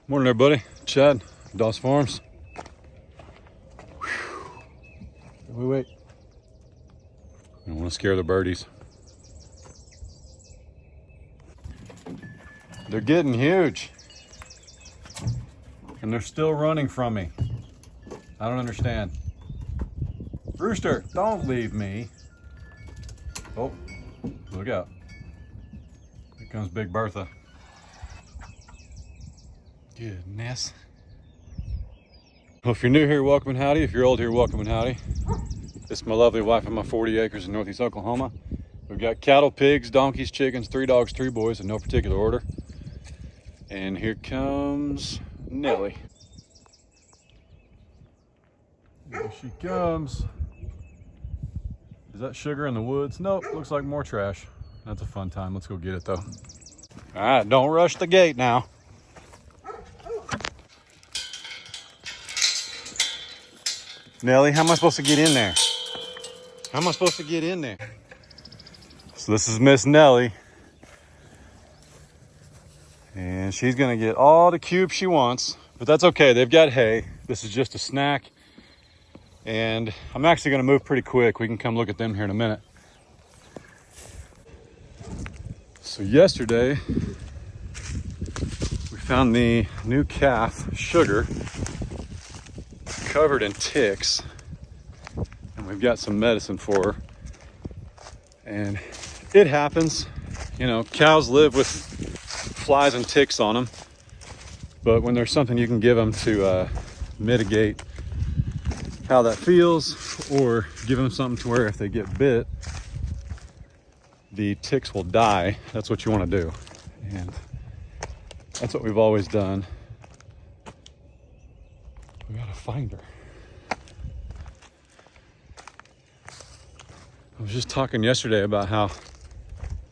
Morning everybody, Chad, Doss Farms. Wait. I don't want to scare the birdies. They're getting huge. And they're still running from me. I don't understand. Rooster, don't leave me. Oh, look out. Here comes Big Bertha. Goodness. Well, if you're new here, welcome and howdy. If you're old here, welcome and howdy. This is my lovely wife and my 40 acres in Northeast Oklahoma. We've got cattle, pigs, donkeys, chickens, 3 dogs, 3 boys in no particular order. And here comes Nellie. Here she comes. Is that sugar in the woods? Nope, looks like more trash. That's a fun time. Let's go get it though. All right, don't rush the gate now. Nellie, how am I supposed to get in there? How am I supposed to get in there? So this is Miss Nellie. And she's gonna get all the cubes she wants, but that's okay, they've got hay. This is just a snack. And I'm actually gonna move pretty quick. We can come look at them here in a minute. So yesterday, we found the new calf, Sugar, covered in ticks, and we've got some medicine for her. And it happens, you know, cows live with flies and ticks on them, but when there's something you can give them to mitigate how that feels, or give them something to where if they get bit, the ticks will die, that's what you want to do. And that's what we've always done. We gotta find her. I was just talking yesterday about how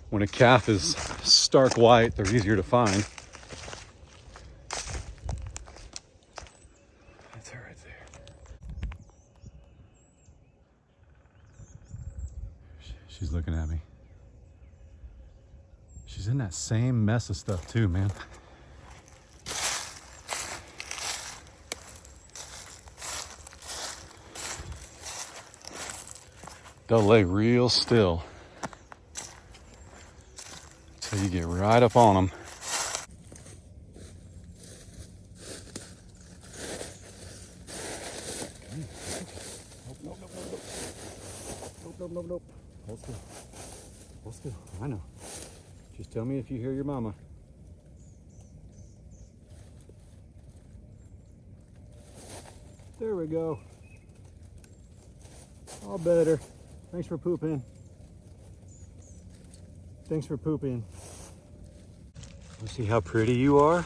when a calf is stark white, they're easier to find. That's her right there. She's looking at me. She's in that same mess of stuff too, man. They'll lay real still until you get right up on them. Nope. Hold still. Hold still. I know. Just tell me if you hear your mama. There we go. All better. Thanks for pooping. Thanks for pooping. You see how pretty you are?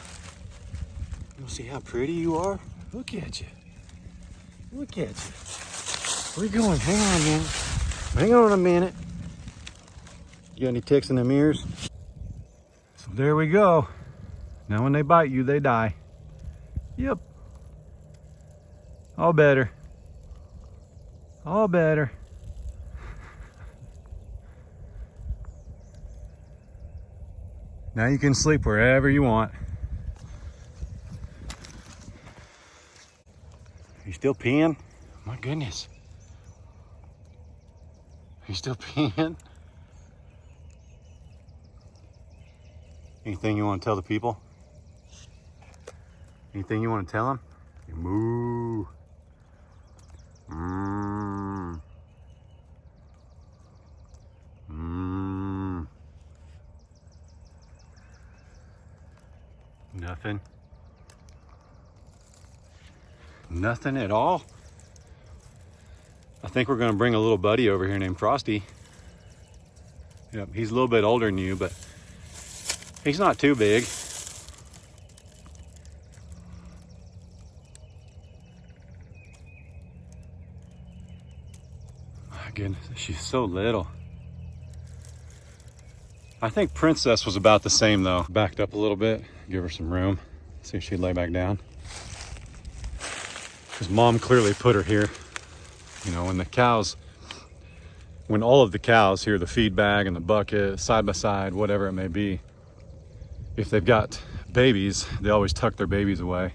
You see how pretty you are? Look at you. Look at you. Where you going? Hang on a minute. Hang on a minute. You got any ticks in them ears? So there we go. Now when they bite you, they die. Yep. All better. All better. Now you can sleep wherever you want. Are you still peeing? My goodness. Are you still peeing? Anything you want to tell the people? Anything you want to tell them? Moo. Mmm. Mmm. Nothing. Nothing at all. I think we're going to bring a little buddy over here named Frosty. Yep, he's a little bit older than you, but he's not too big. My goodness, she's so little. I think Princess was about the same though. Backed up a little bit, give her some room. See if she'd lay back down. Because Mom clearly put her here. You know, when all of the cows here, the feed bag and the bucket, side by side, whatever it may be, if they've got babies, they always tuck their babies away.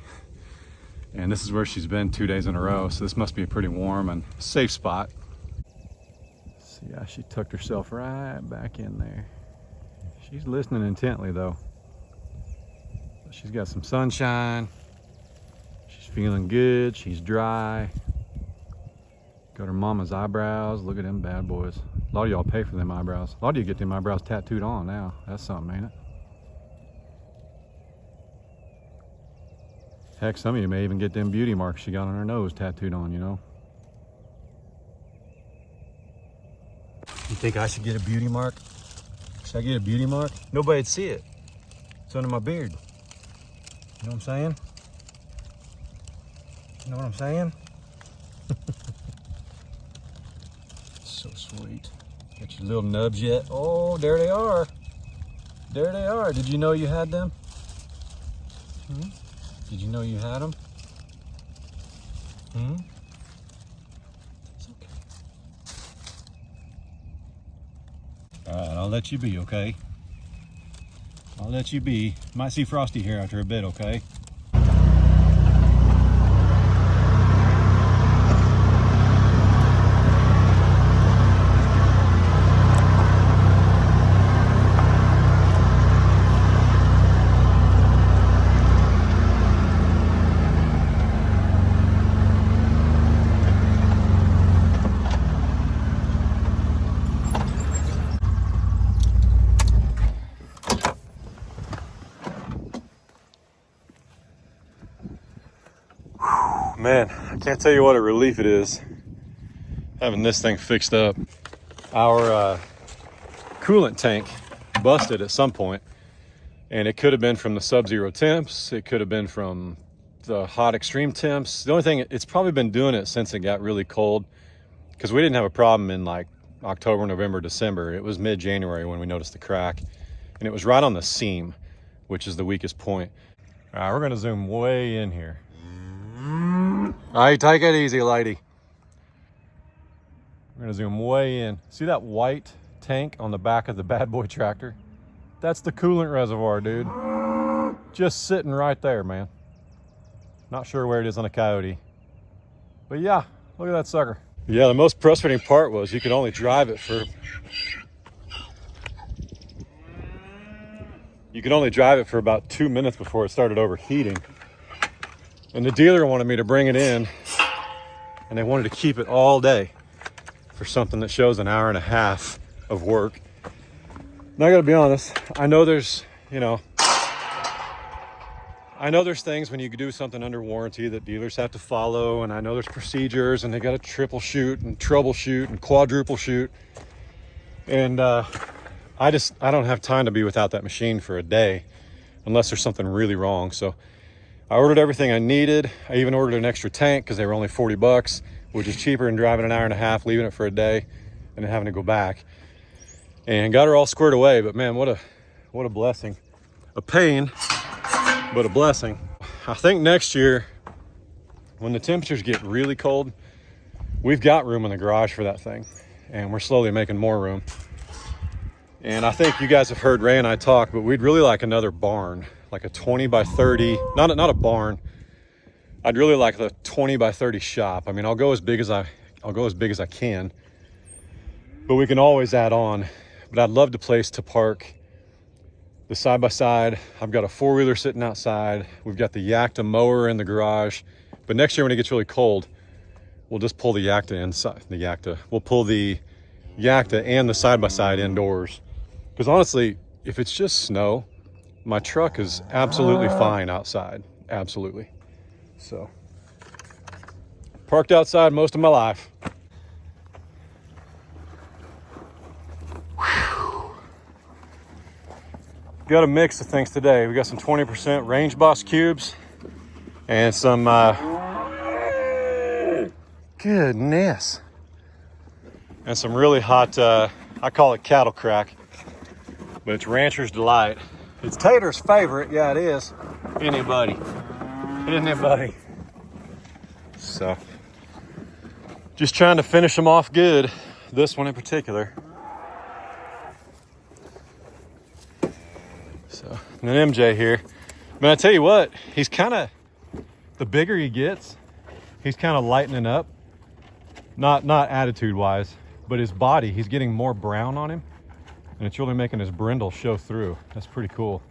And this is where she's been 2 days in a row. So this must be a pretty warm and safe spot. So yeah, she tucked herself right back in there. She's listening intently though. She's got some sunshine. She's feeling good. She's dry. Got her mama's eyebrows. Look at them bad boys. A lot of y'all pay for them eyebrows. A lot of you get them eyebrows tattooed on now. That's something, ain't it? Heck, some of you may even get them beauty marks she got on her nose tattooed on, you know. You think I should get a beauty mark? Should I get a beauty mark? Nobody'd see it. It's under my beard. You know what I'm saying? You know what I'm saying? So sweet. Got your little nubs yet? Oh, there they are. There they are. Did you know you had them? Hmm? Did you know you had them? Hmm? It's okay. All right, I'll let you be, okay? I'll let you be. Might see Frosty here after a bit, okay? Man, I can't tell you what a relief it is having this thing fixed up. Our coolant tank busted at some point, and it could have been from the sub-zero temps. It could have been from the hot extreme temps. The only thing, it's probably been doing it since it got really cold, because we didn't have a problem in like October, November, December. It was mid-January when we noticed the crack, and it was right on the seam, which is the weakest point. All right, we're gonna zoom way in here. All right, take it easy, lady. We're gonna zoom way in. See that white tank on the back of the bad boy tractor? That's the coolant reservoir, dude. Just sitting right there, man. Not sure where it is on a Coyote. But yeah, look at that sucker. Yeah, the most frustrating part was you could only drive it for... You could only drive it for about 2 minutes before it started overheating. And the dealer wanted me to bring it in, and they wanted to keep it all day for something that shows an hour and a half of work. And I gotta be honest, I know there's, I know there's things when you do something under warranty that dealers have to follow, and I know there's procedures, and they gotta triple shoot and troubleshoot and quadruple shoot. And I don't have time to be without that machine for a day unless there's something really wrong. So I ordered everything I needed. I even ordered an extra tank because they were only 40 bucks, which is cheaper than driving an hour and a half, leaving it for a day, and then having to go back. And got her all squared away, but man, what a blessing. A pain, but a blessing. I think next year, when the temperatures get really cold, we've got room in the garage for that thing, and we're slowly making more room. And I think you guys have heard Ray and I talk, but we'd really like another barn, like a 20 by 30, not a barn. I'd really like the 20 by 30 shop. I mean, I'll go as big as I can, but we can always add on. But I'd love the place to park the side by side. I've got a 4-wheeler sitting outside. We've got the Yakta mower in the garage. But next year when it gets really cold, we'll just pull the Yakta inside. We'll pull the Yakta and the side by side indoors. Because honestly, if it's just snow, my truck is absolutely fine outside. Absolutely. So, parked outside most of my life. Whew. Got a mix of things today. We got some 20% Range Boss cubes and some goodness, and some really hot I call it cattle crack, but it's Rancher's Delight. It's Tater's favorite. Yeah, it is. Anybody. So, just trying to finish them off good. This one in particular. So, and then MJ here. Man, I tell you what, he's kind of, the bigger he gets, he's kind of lightening up. Not attitude wise, but his body, he's getting more brown on him, and it's really making his brindle show through. That's pretty cool.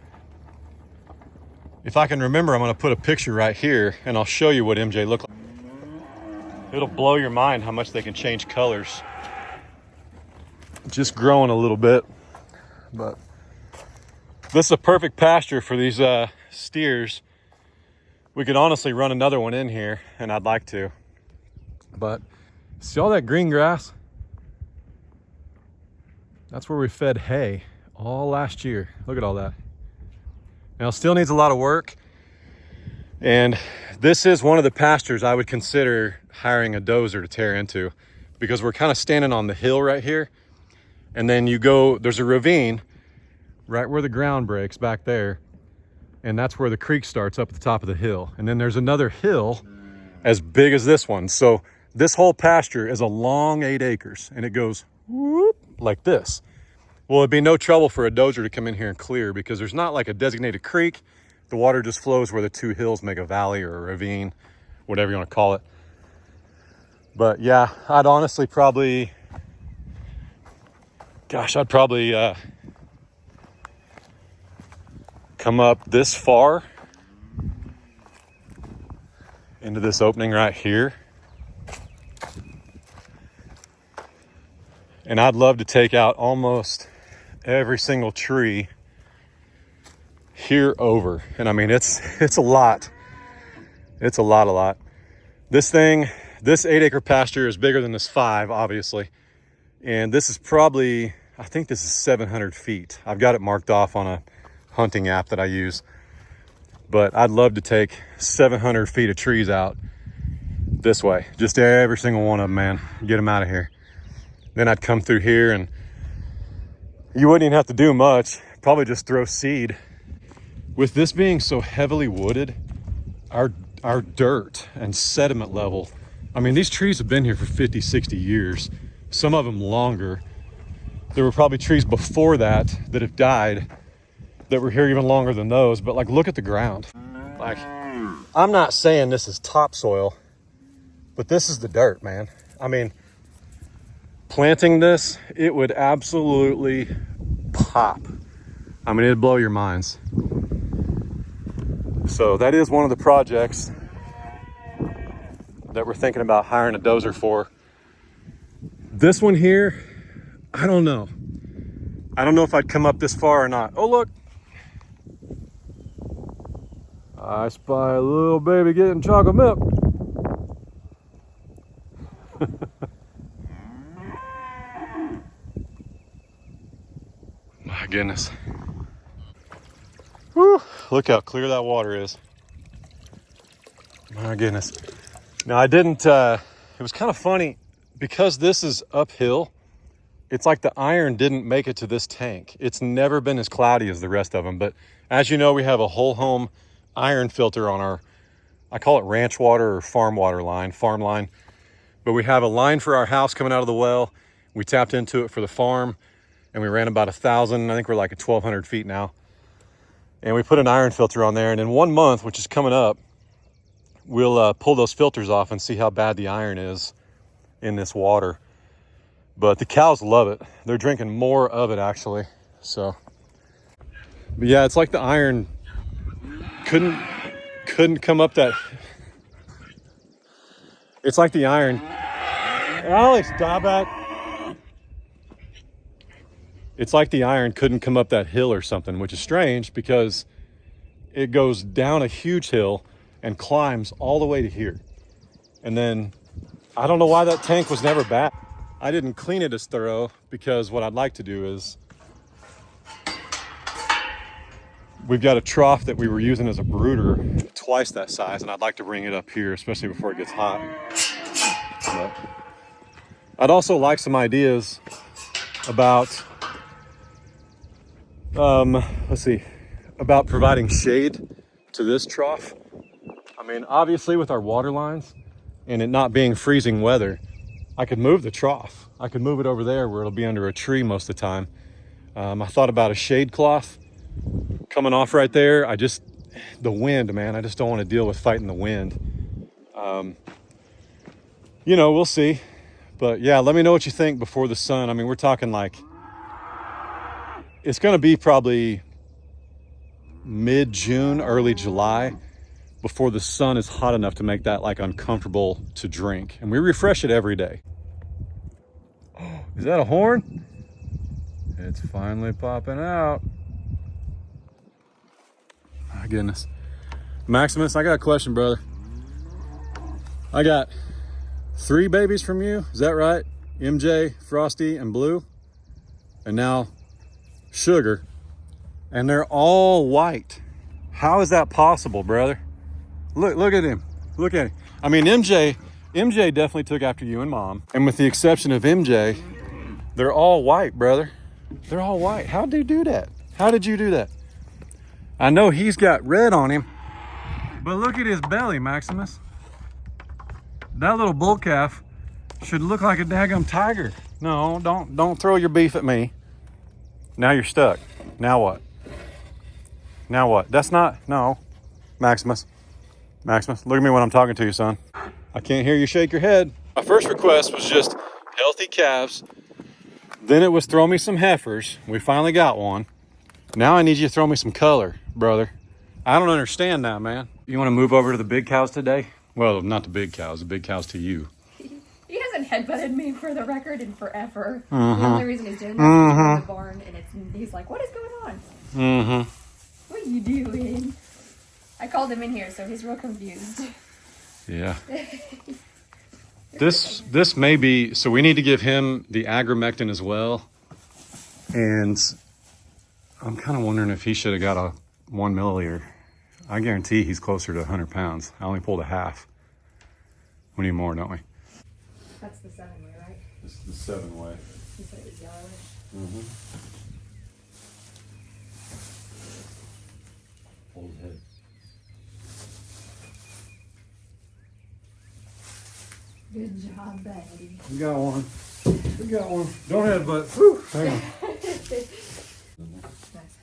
If I can remember, I'm going to put a picture right here and I'll show you what MJ looked like. It'll blow your mind how much they can change colors. Just growing a little bit, but this is a perfect pasture for these steers. We could honestly run another one in here, and I'd like to, but see all that green grass? That's where we fed hay all last year. Look at all that. Now, it still needs a lot of work, and this is one of the pastures I would consider hiring a dozer to tear into, because we're kind of standing on the hill right here, and then you go, there's a ravine right where the ground breaks back there, and that's where the creek starts up at the top of the hill, and then there's another hill as big as this one. So this whole pasture is a long 8 acres, and it goes whoop like this. Well, it'd be no trouble for a dozer to come in here and clear, because there's not like a designated creek. The water just flows where the two hills make a valley or a ravine, whatever you want to call it. But yeah, I'd honestly probably, I'd probably come up this far into this opening right here. And I'd love to take out almost every single tree here over. And I mean, it's a lot. It's a lot. This 8-acre pasture is bigger than this 5, obviously. And this is probably, I think this is 700 feet. I've got it marked off on a hunting app that I use. But I'd love to take 700 feet of trees out this way. Just every single one of them, man. Get them out of here. Then I'd come through here, and you wouldn't even have to do much. Probably just throw seed. With this being so heavily wooded, our dirt and sediment level, I mean, these trees have been here for 50, 60 years. Some of them longer. There were probably trees before that have died that were here even longer than those. But like, look at the ground. Like, I'm not saying this is topsoil, but this is the dirt, man. I mean, planting this, it would absolutely pop. I mean, it'd blow your minds. So that is one of the projects that we're thinking about hiring a dozer for. This one here, I don't know. I don't know if I'd come up this far or not. Oh, look. I spy a little baby getting chocolate milk. My goodness. Whew, look how clear that water is. My goodness. Now I didn't, it was kind of funny because this is uphill. It's like the iron didn't make it to this tank. It's never been as cloudy as the rest of them. But as you know, we have a whole home iron filter on our, I call it ranch water or farm water line, farm line. But we have a line for our house coming out of the well. We tapped into it for the farm, and we ran about 1,000. I think we're like at 1,200 feet now. And we put an iron filter on there. And in 1 month, which is coming up, we'll pull those filters off and see how bad the iron is in this water. But the cows love it. They're drinking more of it, actually. So, but yeah, it's like the iron couldn't come up that. It's like the iron. Alex, stop it. It's like the iron couldn't come up that hill or something, which is strange because it goes down a huge hill and climbs all the way to here. And then I don't know why that tank was never back. I didn't clean it as thorough because what I'd like to do is we've got a trough that we were using as a brooder, twice that size, and I'd like to bring it up here, especially before it gets hot. But I'd also like some ideas about, about providing shade to this trough. I mean, obviously with our water lines and it not being freezing weather, I could move the trough. I could move it over there where it'll be under a tree most of the time. I thought about a shade cloth coming off right there. the wind, man. I just don't want to deal with fighting the wind. You know, we'll see. But yeah, let me know what you think before the sun. I mean, we're talking like, it's going to be probably mid-June, early July before the sun is hot enough to make that like uncomfortable to drink. And we refresh it every day. Oh, is that a horn? It's finally popping out. My goodness. Maximus, I got a question, brother. I got 3 babies from you, is that right? MJ, Frosty, and Blue. And now Sugar. And they're all white. How is that possible, brother? Look at him. Look at him. I mean, MJ definitely took after you and Mom. And with the exception of MJ, they're all white, brother. They're all white. How did you do that? How did you do that? I know he's got red on him, but look at his belly, Maximus. That little bull calf should look like a daggum tiger. No, don't throw your beef at me. Now you're stuck. Now what? Now what? That's not, no. Maximus, look at me when I'm talking to you, son. I can't hear you shake your head. My first request was just healthy calves. Then it was throw me some heifers. We finally got one. Now I need you to throw me some color, brother. I don't understand now, man. You want to move over to the big cows today? Well, not the big cows to you. He hasn't headbutted me, for the record, in forever. The only reason he's doing that is he's in the barn, and he's like, what is going on? What are you doing? I called him in here, so he's real confused. Yeah. This may be, so we need to give him the agromectin as well. And I'm kind of wondering if he should have got a 1 milliliter. I guarantee he's closer to 100 pounds. I only pulled a half. We need more, don't we? That's the 7-way, right? This is the 7-way. You said it was yellowish. Hold his head. Good job, buddy. We got one. We got one. Don't headbutt. Whew. Hang on. Nice.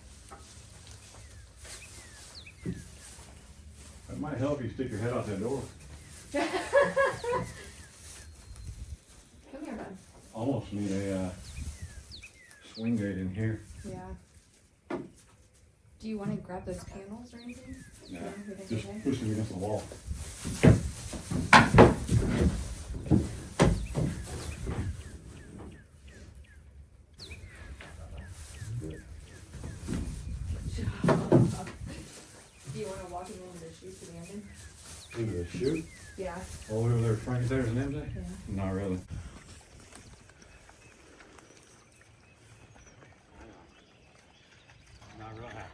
That might help you stick your head out that door. Come here, bud. Almost need a swing gate in here. Yeah. Do you want to grab those panels or anything? Nah, You think just okay? push them against the wall. Do you want to walk him into the chute to the engine? Into the chute? Yeah. All over there, Frank, there's an MJ? Yeah. Not really. Not real happy.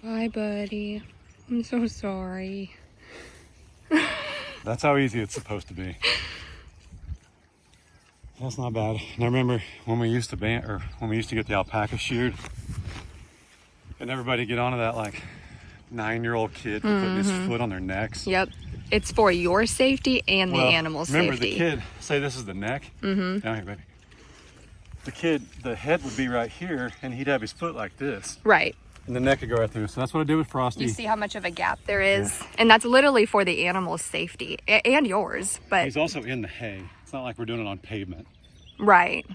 Bye, buddy. I'm so sorry. That's how easy it's supposed to be. That's not bad. And I remember when we used to get the alpaca sheared, and everybody get onto that like 9-year-old kid putting his foot on their necks. Yep. It's for your safety and the animal's remember safety. Remember the kid, say this is the neck. Down here, baby. The kid, the head would be right here, and he'd have his foot like this. Right. And the neck would go right through. So that's what I did with Frosty. You see how much of a gap there is? Yeah. And that's literally for the animal's safety and yours. But he's also in the hay. It's not like we're doing it on pavement. Right.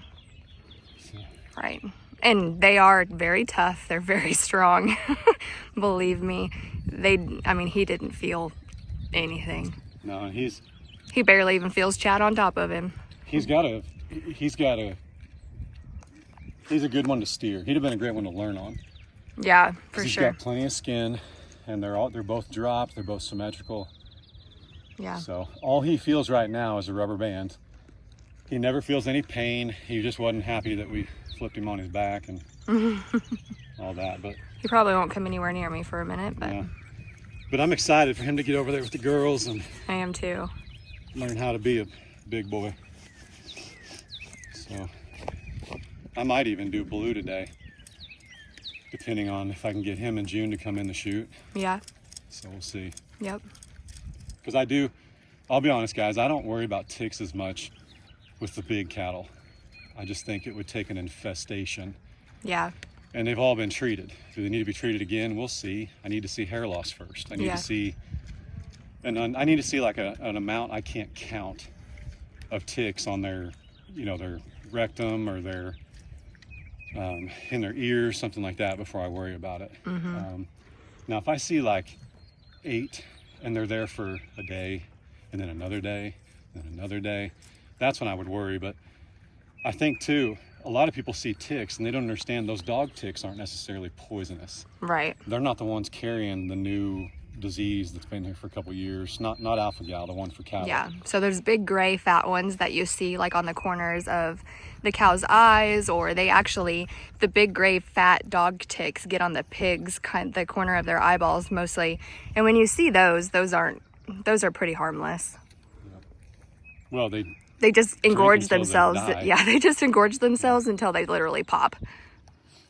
So. Right. And they are very tough. They're very strong. Believe me. He didn't feel anything. No, and he's He barely even feels Chad on top of him. He's a good one to steer. He'd have been a great one to learn on. Yeah, for He's sure. got plenty of skin, and they're both dropped. They're both symmetrical. Yeah. So all he feels right now is a rubber band. He never feels any pain. He just wasn't happy that we flipped him on his back and all that. But he probably won't come anywhere near me for a minute, but yeah. But I'm excited for him to get over there with the girls and I am too. learn how to be a big boy. So I might even do Blue today, depending on if I can get him in June to come in the chute. Yeah. So we'll see. Yep. Because I'll be honest, guys, I don't worry about ticks as much with the big cattle. I just think it would take an infestation. Yeah. And they've all been treated. Do they need to be treated again? We'll see. I need to see hair loss first. I need to see, and I need to see like an amount I can't count of ticks on their, their rectum or their, in their ears, something like that before I worry about it. Now, if I see like 8 and they're there for a day and then another day and another day, that's when I would worry. But I think too, a lot of people see ticks and they don't understand those dog ticks aren't necessarily poisonous. Right. They're not the ones carrying the new disease that's been here for a couple of years. Not alpha-gal, the one for cattle. Yeah. So there's big gray fat ones that you see like on the corners of the cow's eyes, or the big gray fat dog ticks get on the pigs, the corner of their eyeballs mostly. And when you see those are pretty harmless. Yeah. Well, they just engorge until they themselves. die. Yeah, they just engorge themselves until they literally pop.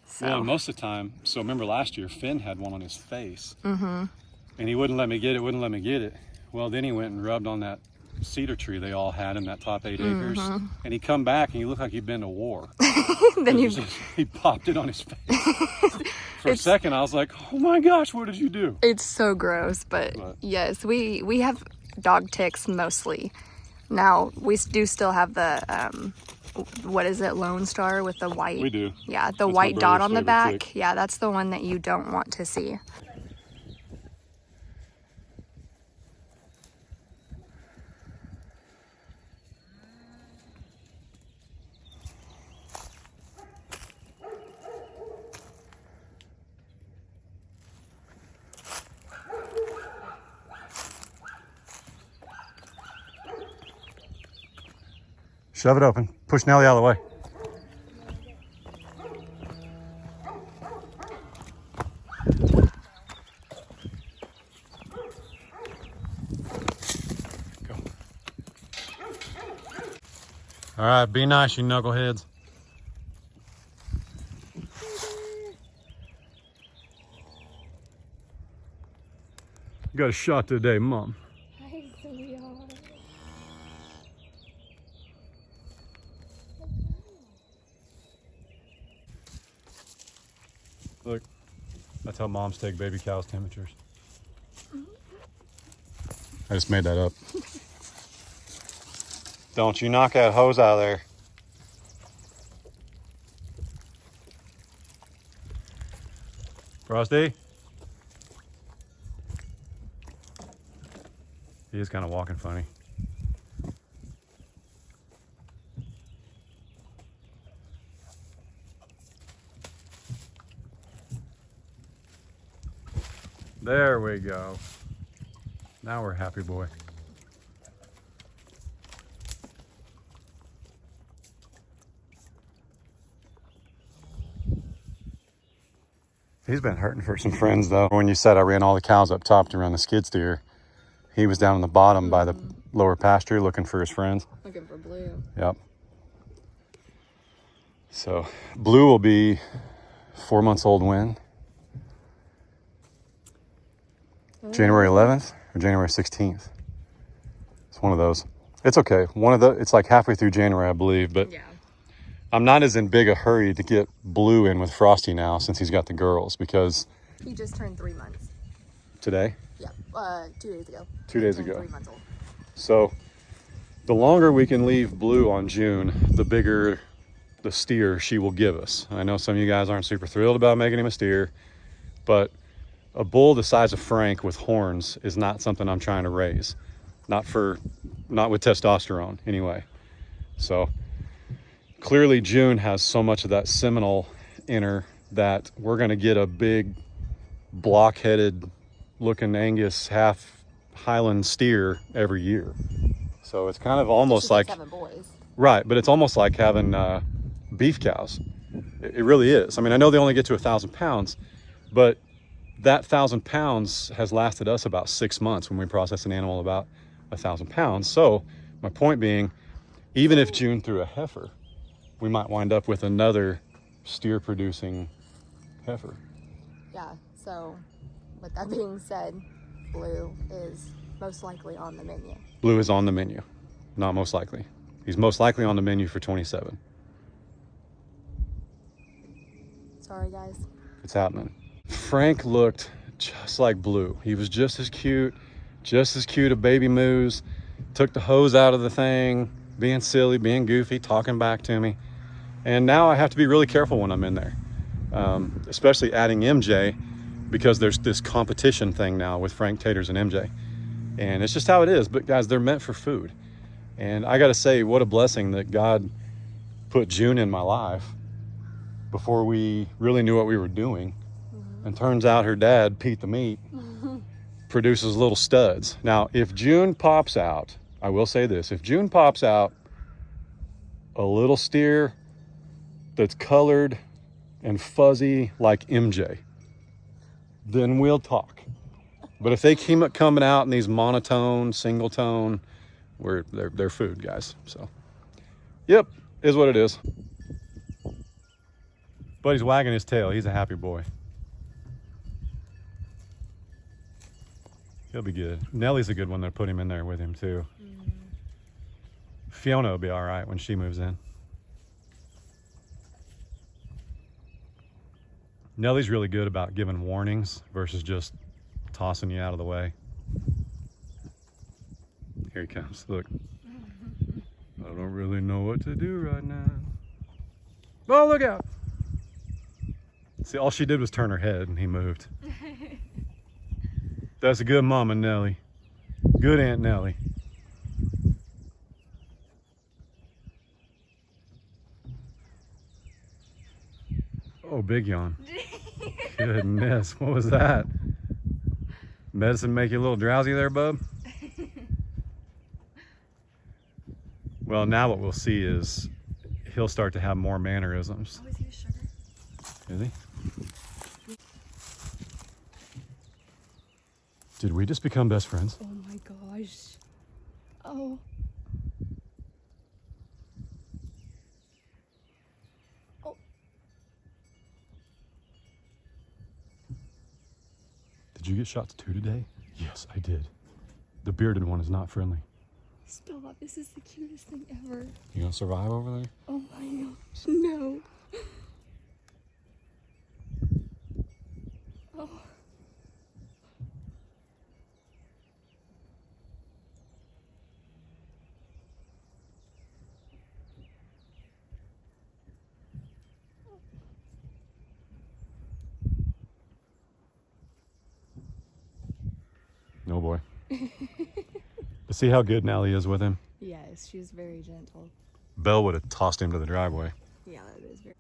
So. Well, most of the time, so remember last year, Finn had one on his face. And he wouldn't let me get it. Well, then he went and rubbed on that cedar tree they all had in that top 8 acres. And he come back and he looked like he'd been to war. Then he popped it on his face. For a second, I was like, oh my gosh, what did you do? It's so gross, but yes, we have dog ticks mostly. Now, we do still have the, what is it, Lone Star with the white? We do. Yeah, the That's white my dot brother's on the favorite back. tick. Yeah, that's the one that you don't want to see. Shove it open. Push Nelly out of the way. Go. All right, be nice, you knuckleheads. You got a shot today, Mom. Look, that's how moms take baby cows' temperatures. I just made that up. Don't you knock that hose out of there. Frosty? He is kind of walking funny. There we go. Now we're happy, boy. He's been hurting for some friends, though. When you said I ran all the cows up top to run the skid steer, he was down in the bottom by the lower pasture looking for his friends. Looking for Blue. Yep. So Blue will be 4 months old when? January 11th or January 16th. It's one of those. It's okay. It's like halfway through January, I believe, but yeah. I'm not as in big a hurry to get Blue in with Frosty now since he's got the girls, because he just turned 3 months. Today? Yeah, 2 days ago. 2 days ago. 3 months old. So the longer we can leave Blue on June, the bigger the steer she will give us. I know some of you guys aren't super thrilled about making him a steer, but a bull the size of Frank with horns is not something I'm trying to raise. not with testosterone anyway. So clearly June has so much of that seminal in her that we're going to get a big block-headed looking Angus half Highland steer every year. So it's kind of almost like 7 boys. Right, but it's almost like having beef cows. It really is. I mean, I know they only get to 1,000 pounds, but that 1,000 pounds has lasted us about 6 months when we process an animal about 1,000 pounds. So my point being, even if June threw a heifer, we might wind up with another steer producing heifer. Yeah, so with that being said, Blue is most likely on the menu. Blue is on the menu, not most likely. He's most likely on the menu for 27. Sorry, guys. It's happening. Frank looked just like Blue. He was just as cute a baby moose. Took the hose out of the thing, being silly, being goofy, talking back to me. And now I have to be really careful when I'm in there, especially adding MJ, because there's this competition thing now with Frank Taters and MJ. And it's just how it is. But guys, they're meant for food. And I got to say, what a blessing that God put June in my life before we really knew what we were doing. And turns out her dad, Pete the Meat, produces little studs. Now, if June pops out, I will say this, if June pops out a little steer that's colored and fuzzy like MJ, then we'll talk. But if they keep coming out in these monotone, single tone, they're food, guys. So, yep, is what it is. But he's wagging his tail. He's a happy boy. He'll be good. Nellie's a good one. They'll put him in there with him too. Fiona will be all right when she moves in. Nellie's really good about giving warnings versus just tossing you out of the way. Here he comes. Look. I don't really know what to do right now. Oh, look out. See, all she did was turn her head and he moved. That's a good mama, Nellie. Good Aunt Nellie. Oh, big yawn. Goodness, what was that? Medicine make you a little drowsy there, bub? Well, now what we'll see is he'll start to have more mannerisms. Oh, is he a sugar? Is he? Did we just become best friends? Oh my gosh. Oh. Oh. Did you get shots too today? Yes, I did. The bearded one is not friendly. Stop. This is the cutest thing ever. You gonna survive over there? Oh my gosh. No. Oh. No boy. But see how good Nellie is with him? Yes, she's very gentle. Belle would have tossed him to the driveway. Yeah, that is very.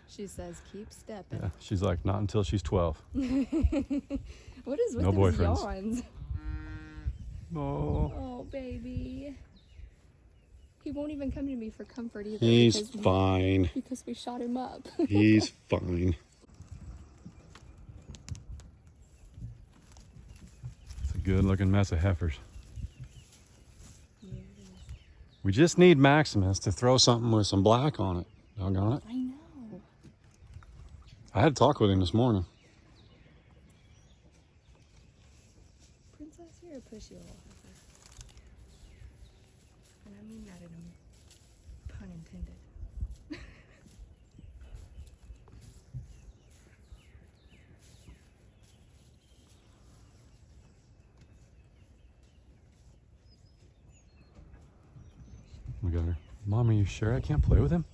She says, keep stepping. Yeah, she's like, not until she's 12. What is with No those boyfriends. yawns? Oh, Oh, baby. He won't even come to me for comfort either. he's because fine. Because we shot him up. He's fine. It's a good looking mess of heifers. Yeah, it is. We just need Maximus to throw something with some black on it. Doggone it. I know. I had a talk with him this morning. Princess, you're a pushy little heifer. And I mean that in a pun intended. We got her. Mom, are you sure I can't play with him?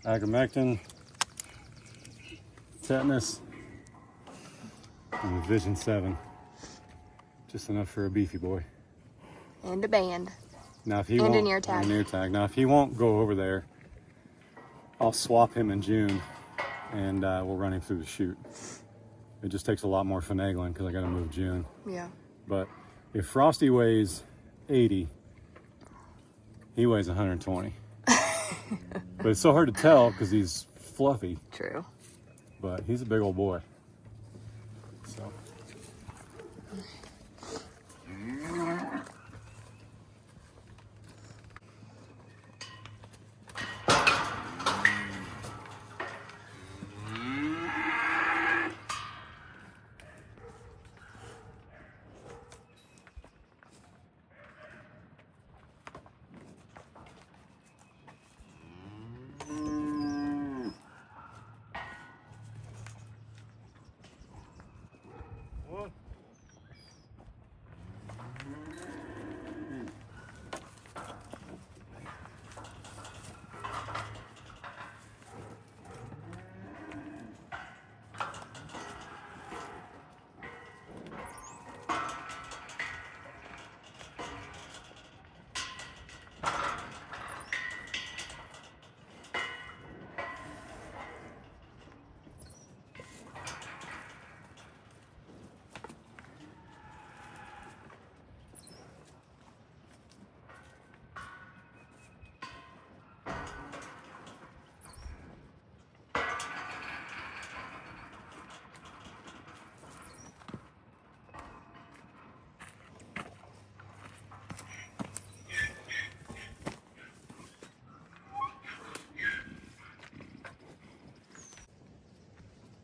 ivermectin, tetanus, and Vision 7. Just enough for a beefy boy. And a band. Now if he And won't, an ear tag. and an ear tag. Now if he won't go over there, I'll swap him in June, and we'll run him through the chute. It just takes a lot more finagling because I got to move June. Yeah. But if Frosty weighs 80, he weighs 120. But it's so hard to tell because he's fluffy. True. But he's a big old boy. So.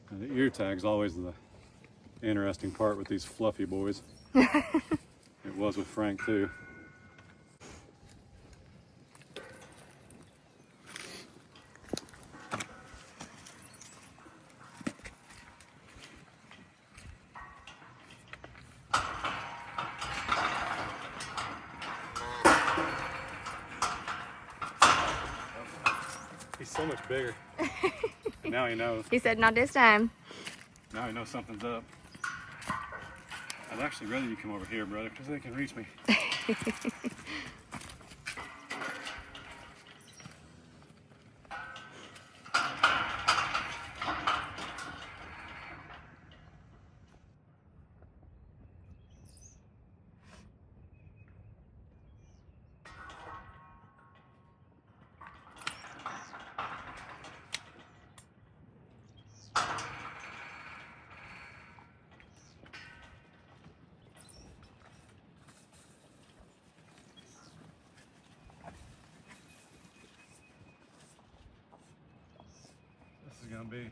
The ear tag's always the interesting part with these fluffy boys. It was with Frank too. He's so much bigger. And now he knows. He said, not this time. Now he knows something's up. I'd actually rather you come over here, brother, because they can reach me. This is going to be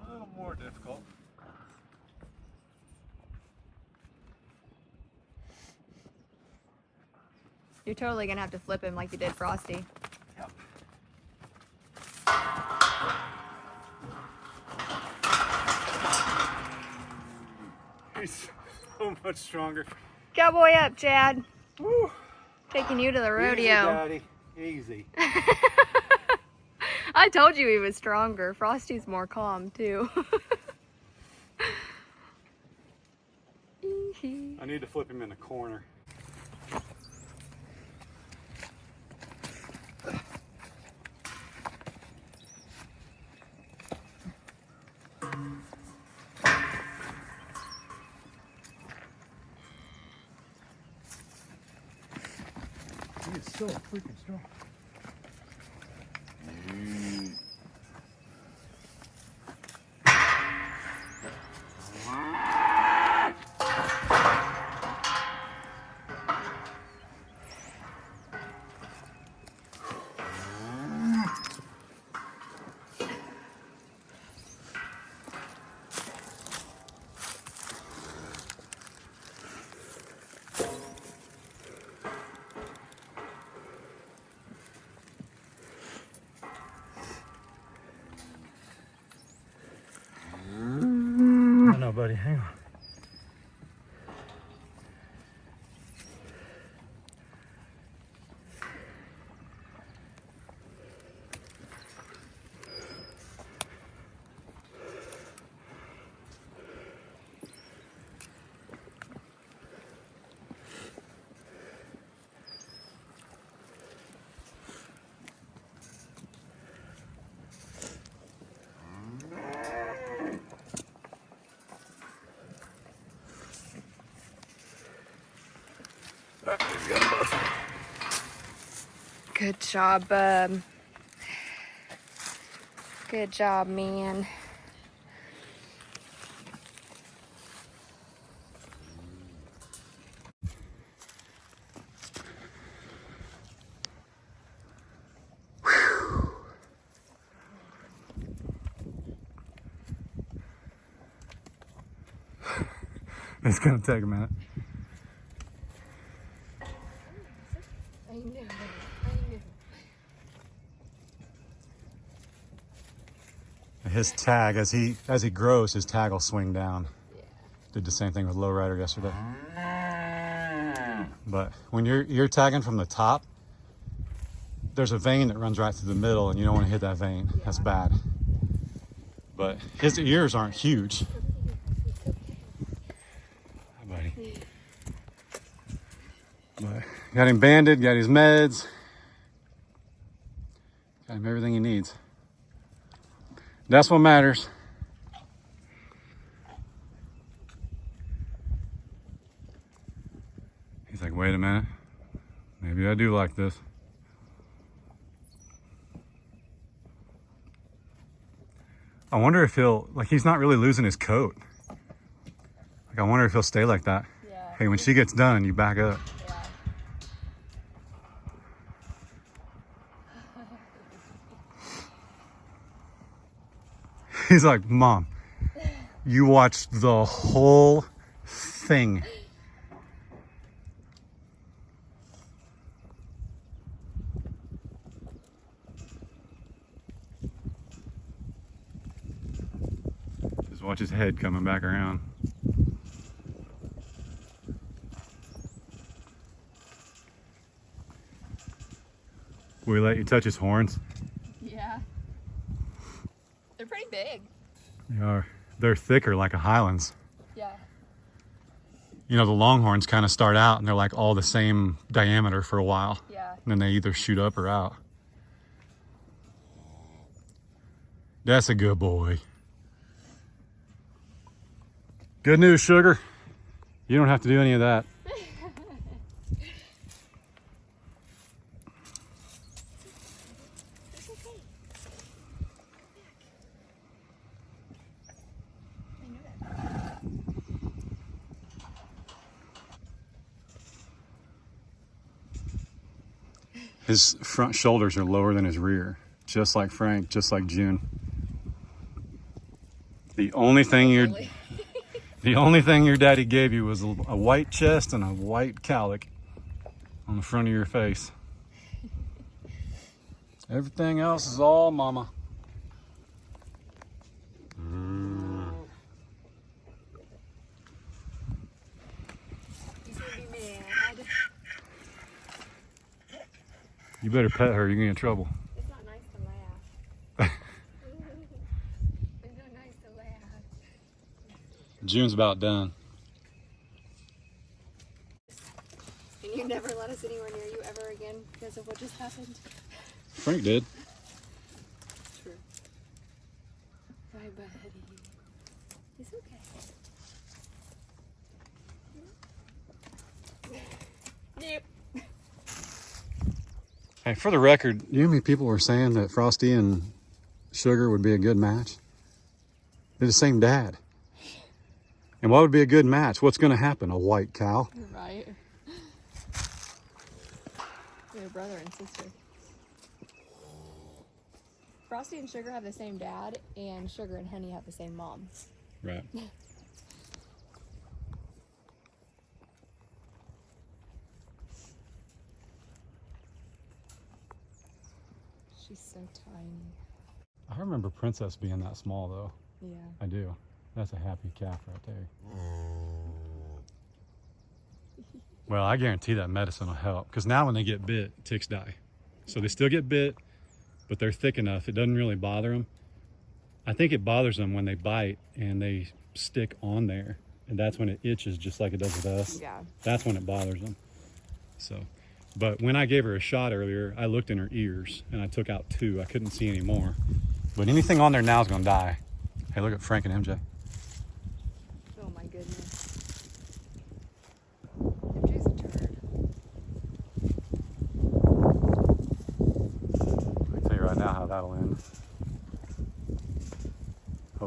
a little more difficult. You're totally going to have to flip him like you did Frosty. Yep. He's so much stronger. Cowboy up, Chad. Woo. Taking you to the Easy, rodeo. Daddy. Easy. I told you he was stronger. Frosty's more calm, too. I need to flip him in the corner. He is so freaking strong. No, buddy, hang on. Good job, bub. Good job, man. It's gonna take a minute. I knew. His tag, as he grows, his tag will swing down. Yeah. Did the same thing with lowrider yesterday. But when you're tagging from the top, there's a vein that runs right through the middle, and you don't want to hit that vein. Yeah. That's bad. But his ears aren't huge. Hi, buddy. But got him banded, got his meds, got him everything he needs. That's what matters. He's like, wait a minute. Maybe I do like this. I wonder if he's not really losing his coat. Like, I wonder if he'll stay like that. Yeah. Hey, when she gets done, you back up. Yeah. He's like, Mom, you watched the whole thing. Just watch his head coming back around. Will we let you touch his horns? Yeah. They're pretty big. They are. They're thicker, like a Highlands. Yeah. You know, the Longhorns kind of start out and they're like all the same diameter for a while. Yeah. And then they either shoot up or out. That's a good boy. Good news, Sugar. You don't have to do any of that. It's okay. I knew that. His front shoulders are lower than his rear, just like Frank, just like June. The only thing your daddy gave you was a white chest and a white cowlick on the front of your face. Everything else is all mama. He's gonna be mad. You better pet her, you're gonna get in trouble. It's not nice to laugh. It's not nice to laugh. June's about done. And you never let us anywhere near you ever again because of what just happened? Frank did. True. Bye, buddy. It's okay. Yep. Hey, for the record, you know how many people were saying that Frosty and Sugar would be a good match? They're the same dad. And what would be a good match? What's going to happen? A white cow? Right. They're brother and sister. Frosty and Sugar have the same dad, and Sugar and Honey have the same mom. Right. She's so tiny. I remember Princess being that small, though. Yeah. I do. That's a happy calf right there. Well, I guarantee that medicine will help. Because now when they get bit, ticks die. So they still get bit, but they're thick enough. It doesn't really bother them. I think it bothers them when they bite and they stick on there. And that's when it itches just like it does with us. Yeah. That's when it bothers them. So, but when I gave her a shot earlier, I looked in her ears and I took out 2. I couldn't see any more. But anything on there now is going to die. Hey, look at Frank and MJ. Oh my goodness. MJ's a turd.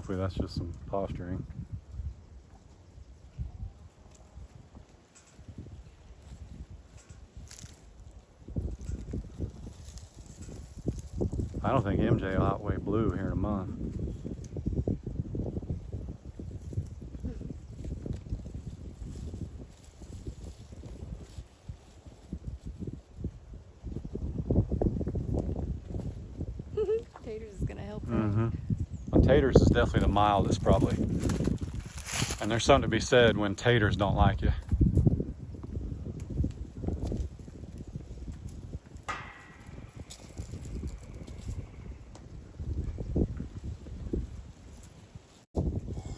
Hopefully that's just some posturing. I don't think MJ will outweigh Blue here in a month. Taters is gonna help. Well, Taters is definitely the mildest, probably. And there's something to be said when Taters don't like you.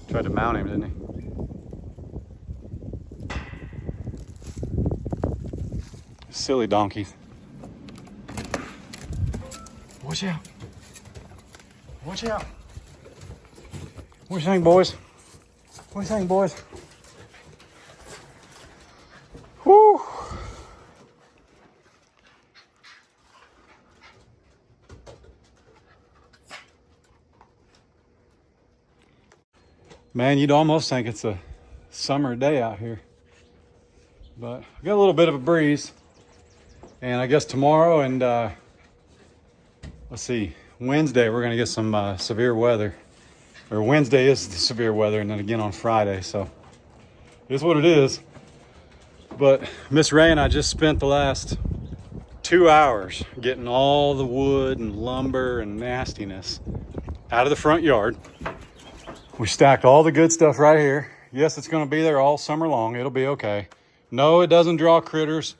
Tried to mount him, didn't he? Silly donkeys. Watch out. Watch out. What do you think, boys? What do you think, boys? Whew. Man, you'd almost think it's a summer day out here. But we got a little bit of a breeze. And I guess tomorrow and let's see, Wednesday we're gonna get some severe weather. Or Wednesday is the severe weather, and then again on Friday, so it is what it is. But Miss Ray and I just spent the last 2 hours getting all the wood and lumber and nastiness out of the front yard. We stacked all the good stuff right here. Yes, it's gonna be there all summer long. It'll be okay. No, it doesn't draw critters,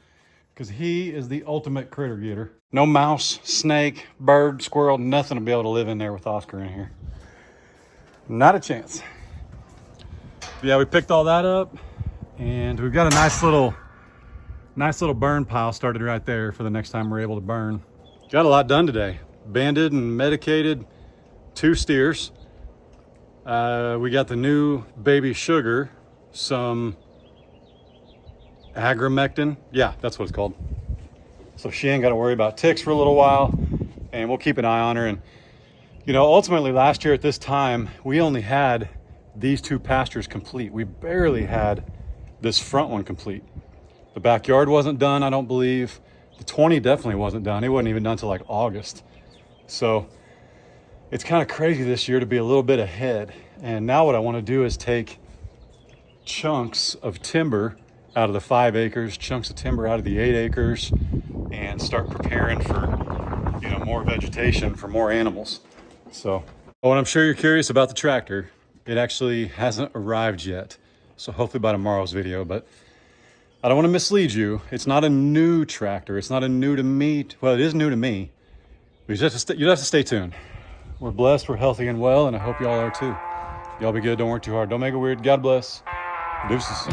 because he is the ultimate critter getter. No mouse, snake, bird, squirrel, nothing to be able to live in there with Oscar in here. Not a chance. But yeah, we picked all that up, and we've got a nice little burn pile started right there for the next time we're able to burn. Got a lot done today. Banded and medicated 2 steers. We got the new baby sugar, some agromectin. Yeah, that's what it's called. So she ain't got to worry about ticks for a little while, and we'll keep an eye on her. And you know, ultimately last year at this time, we only had these 2 pastures complete. We barely had this front one complete. The backyard wasn't done, I don't believe. The 20 definitely wasn't done. It wasn't even done till like August. So it's kind of crazy this year to be a little bit ahead. And now what I want to do is take chunks of timber out of the 5 acres, chunks of timber out of the 8 acres, and start preparing for, you know, more vegetation for more animals. So, oh, and I'm sure you're curious about the tractor. It actually hasn't arrived yet. So hopefully by tomorrow's video, but I don't want to mislead you. It's not a new tractor. It's not a new to me. Well, it is new to me. But you have to stay tuned. We're blessed, we're healthy and well, and I hope y'all are too. Y'all be good, don't work too hard. Don't make it weird. God bless. Deuces.